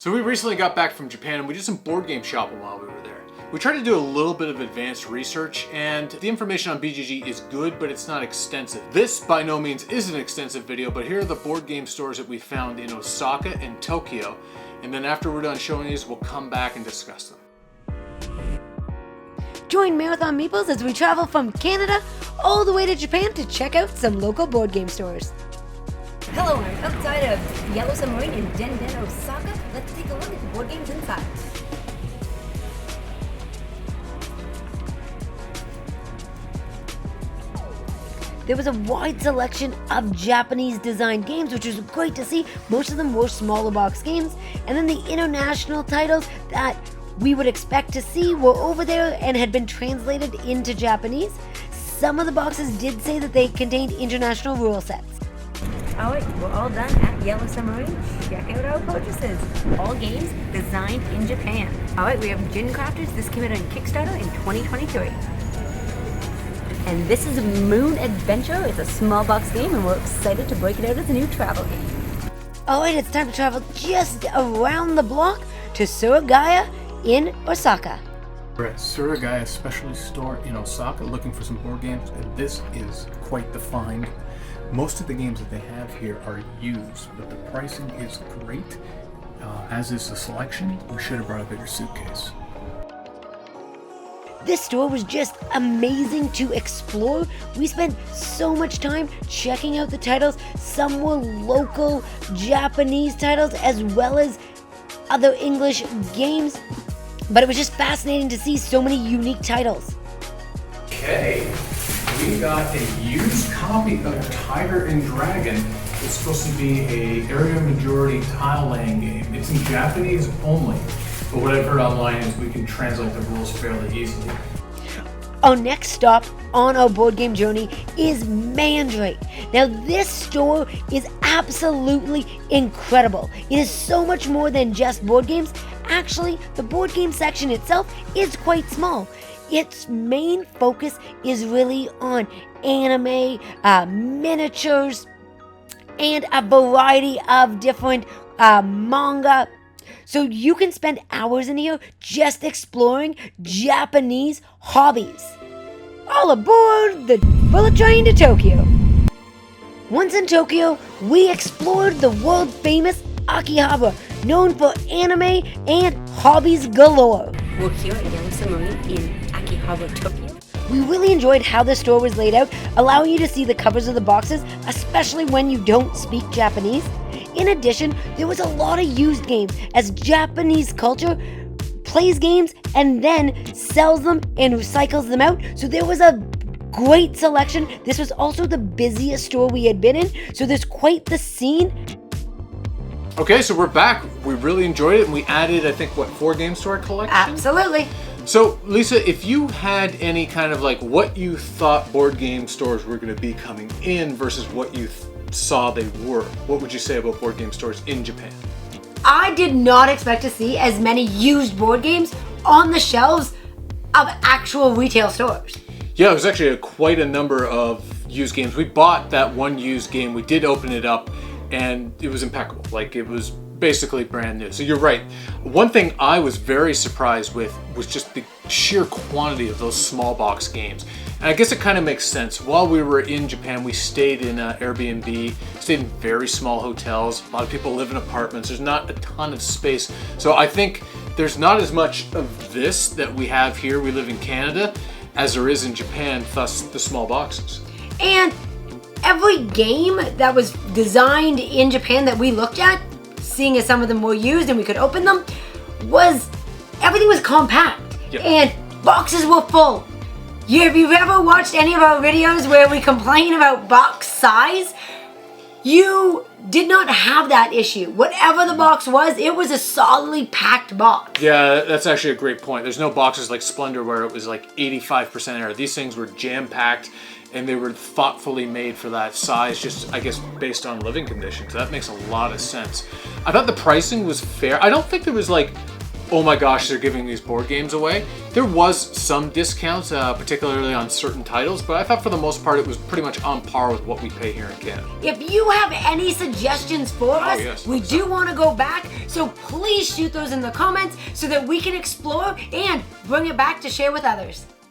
So we recently got back from Japan and we did some board game shopping while we were there. We tried to do a little bit of advanced research, and the information on BGG is good, but it's not extensive. This by no means is an extensive video, but here are the board game stores that we found in Osaka and Tokyo. And then after we're done showing these, we'll come back and discuss them. Join Marathon Meeples as we travel from Canada all the way to Japan to check out some local board game stores. Hello, I'm outside of Yellow Submarine in Denden, Osaka. Let's take a look at the board games inside. There was a wide selection of Japanese designed games, which was great to see. Most of them were smaller box games, and then the international titles that we would expect to see were over there and had been translated into Japanese. Some of the boxes did say that they contained international rule sets. Alright, we're all done at Yellow Submarine. Check out our purchases. All games designed in Japan. Alright, we have Gin Crafters. This came out on Kickstarter in 2023. And this is Moon Adventure. It's a small box game and we're excited to break it out as a new travel game. Alright, it's time to travel just around the block to Surugaya in Osaka. We're at Surugaya Specialty Store in Osaka looking for some board games, and this is quite the find. Most of the games that they have here are used, but the pricing is great, as is the selection. We should have brought a bigger suitcase. This store was just amazing to explore. We spent so much time checking out the titles. Some were local Japanese titles as well as other English games, but it was just fascinating to see so many unique titles. Okay, we got a used copy of Tiger and Dragon. It's supposed to be a area majority tile laying game. It's in Japanese only, but what I've heard online is we can translate the rules fairly easily. Our next stop on our board game journey is Mandarake. Now this store is absolutely incredible. It is so much more than just board games. Actually, the board game section itself is quite small. Its main focus is really on anime, miniatures, and a variety of different manga. So you can spend hours in here just exploring Japanese hobbies. All aboard the bullet train to Tokyo. Once in Tokyo, we explored the world famous Akihabara, known for anime and hobbies galore. We're here at Yellow Submarine in Akihabara, Tokyo. We really enjoyed how the store was laid out, allowing you to see the covers of the boxes, especially when you don't speak Japanese. In addition, there was a lot of used games, as Japanese culture plays games and then sells them and recycles them out. So there was a great selection. This was also the busiest store we had been in, so there's quite the scene. Okay, so we're back. We really enjoyed it, and we added, I think, 4 games to our collection? Absolutely. So, Lisa, if you had any kind of what you thought board game stores were going to be coming in versus what you saw they were, what would you say about board game stores in Japan? I did not expect to see as many used board games on the shelves of actual retail stores. Yeah, it was actually quite a number of used games. We bought that one used game, we did open it up, and it was impeccable. It was basically brand new. So you're right. One thing I was very surprised with was just the sheer quantity of those small box games. And I guess it kind of makes sense. While we were in Japan, we stayed in Airbnb, stayed in very small hotels. A lot of people live in apartments. There's not a ton of space. So I think there's not as much of this that we have here. We live in Canada as there is in Japan, thus the small boxes. And every game that was designed in Japan that we looked at, seeing as some of them were used and we could open them, everything was compact. Yep. And boxes were full. If you've ever watched any of our videos where we complain about box size, you did not have that issue. Whatever the box was, it was a solidly packed box. Yeah, that's actually a great point. There's no boxes like Splendor where it was 85% air. These things were jam-packed, and they were thoughtfully made for that size, just, I guess, based on living conditions. That makes a lot of sense. I thought the pricing was fair. I don't think there was oh my gosh, they're giving these board games away. There was some discounts, particularly on certain titles, but I thought for the most part it was pretty much on par with what we pay here in Canada. If you have any suggestions for us, yes, we do want to go back, so please shoot those in the comments so that we can explore and bring it back to share with others.